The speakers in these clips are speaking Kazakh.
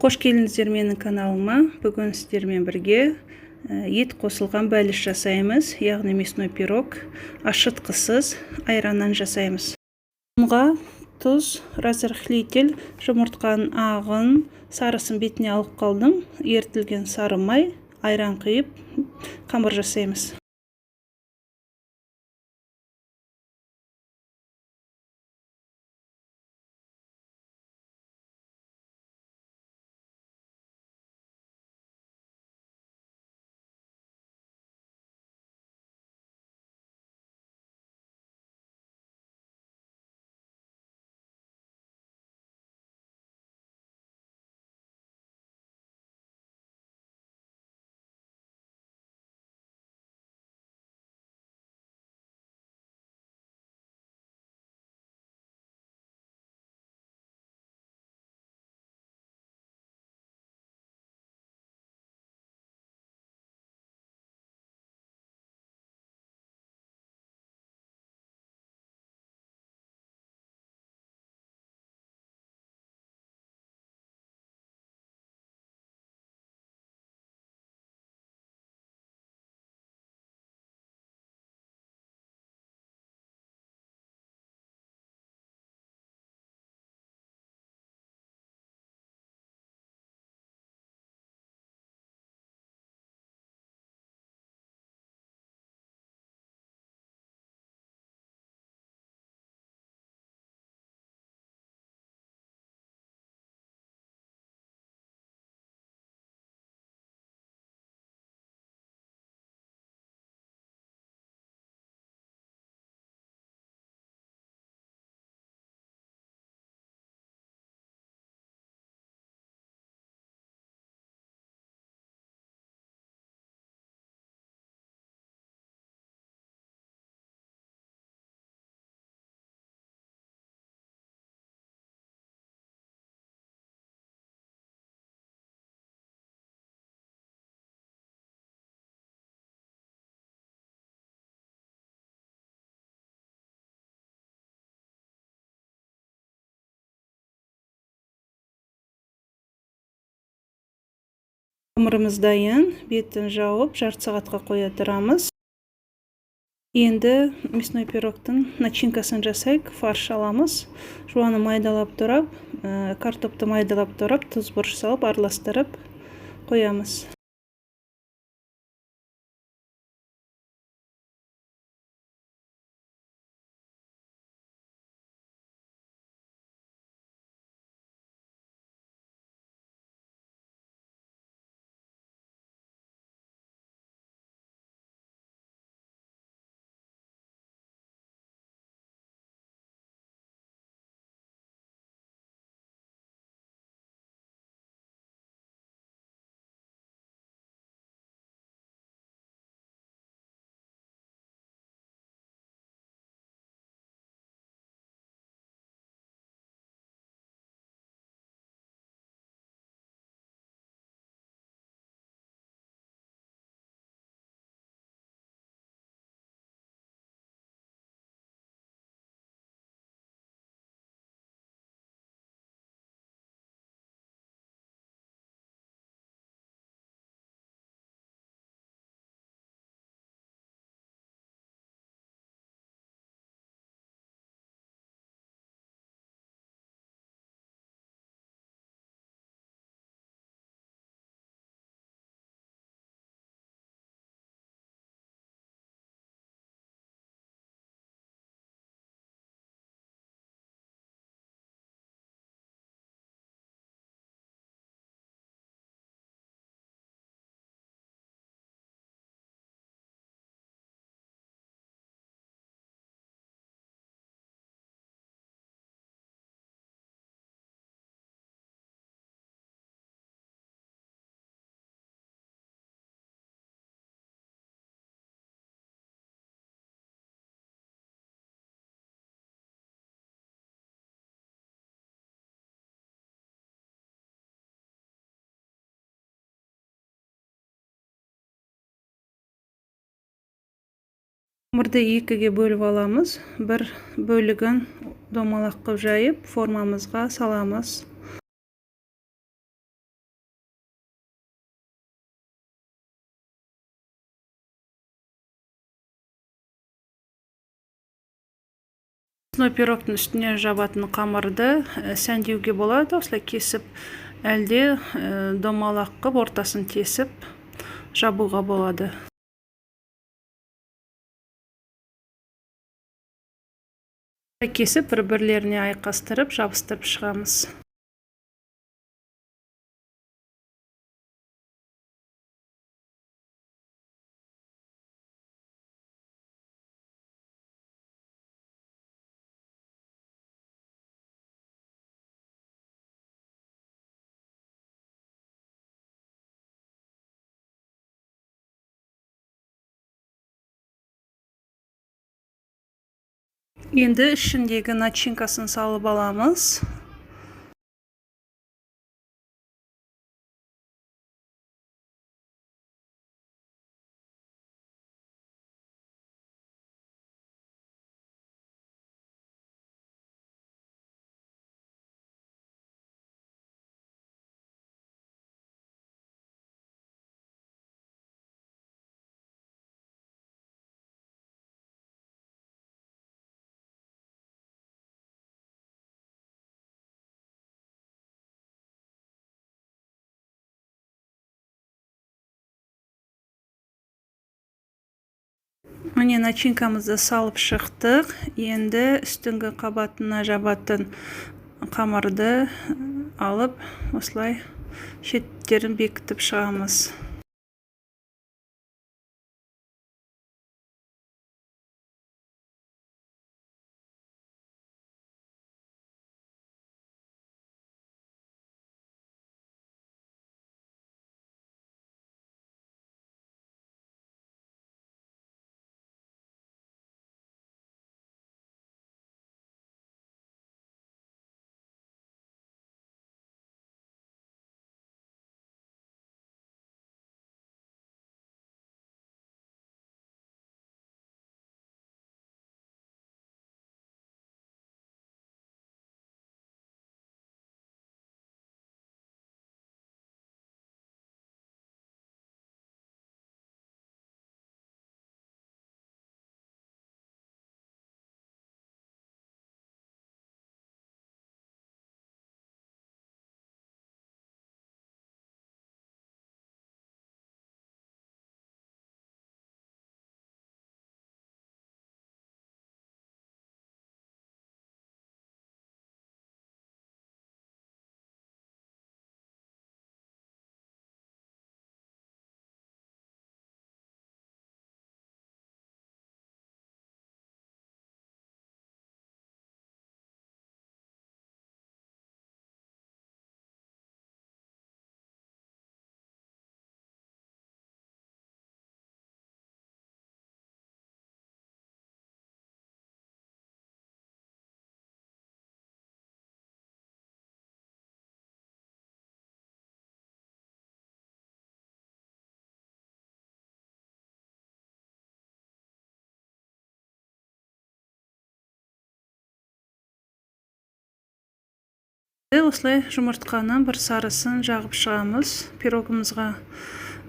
Қош келдіңіздер менің каналыма. Бүгін сіздермен бірге ет қосылған бәліш жасаймыз, яғни мясной пирог, ашытқысыз айраннан жасаймыз. Бұнға тұз, разрыхлитель, жұмыртқаның ағын, сарысын бетіне алып қалдым, ертілген сары май, айран құйып қамыр жасаймыз. Қамырымыз дайын, бетін жауып, жарты сағатқа қоя тұрамыз. Енді мясной пирогтың начинкасын жасайық. Фарш аламыз. Жуаны майдалап тұрып, картопты майдалап тұрып, тұз бұрыш салып, араластырып қоямыз. Қамырды екіге бөліп аламыз. Бір бөлігін домалақ қылып жайып, формамызға саламыз. Мясной пирогтың үстіне жабатын қамырды сәндеуге болады. Осылай кесіп, әлде домалақ қып, ортасын тесіп жабуға болады. Кесіп бір-бірлеріне айқастырып, жабыстырып шығамыз. Енді ішіндегі начинкасын салып аламыз. Міне начинкамызды салып шықтық. Енді үстіңгі қабатына жабатын қамырды алып, осылай шеттерін бекітіп шығамыз. Осылай жұмыртқаны бір сарысын жағып шығамыз пирогымызға.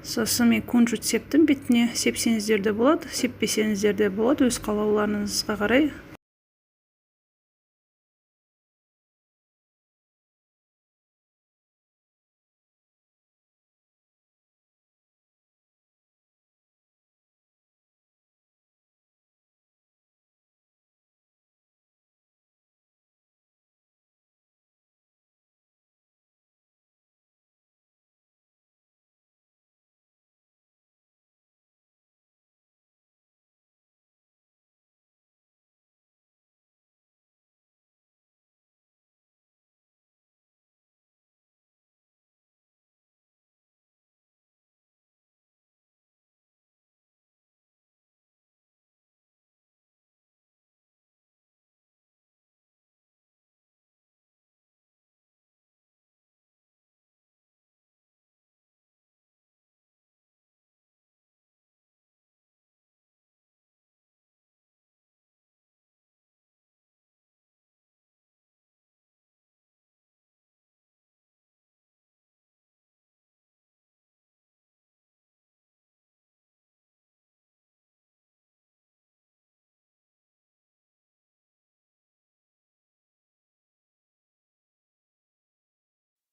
Сосын мен кунжут септім бетіне. Сепсеңіздер де болады, сеппесеңіздер де болады, өз қалауларыңызға қарай.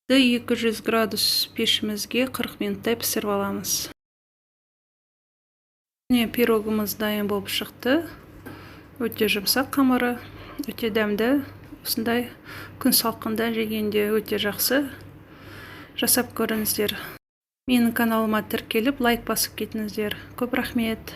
200 градус пешімізге 40 минуттай пісіріп аламыз. Міне пирогымыз дайын болып шықты. Өте жұмсақ қамыры, өте дәмді. Осындай күн салқында жегенде өте жақсы. Жасап көріңіздер. Менің каналыма тіркеліп лайк басып кетіңіздер. Көп рахмет.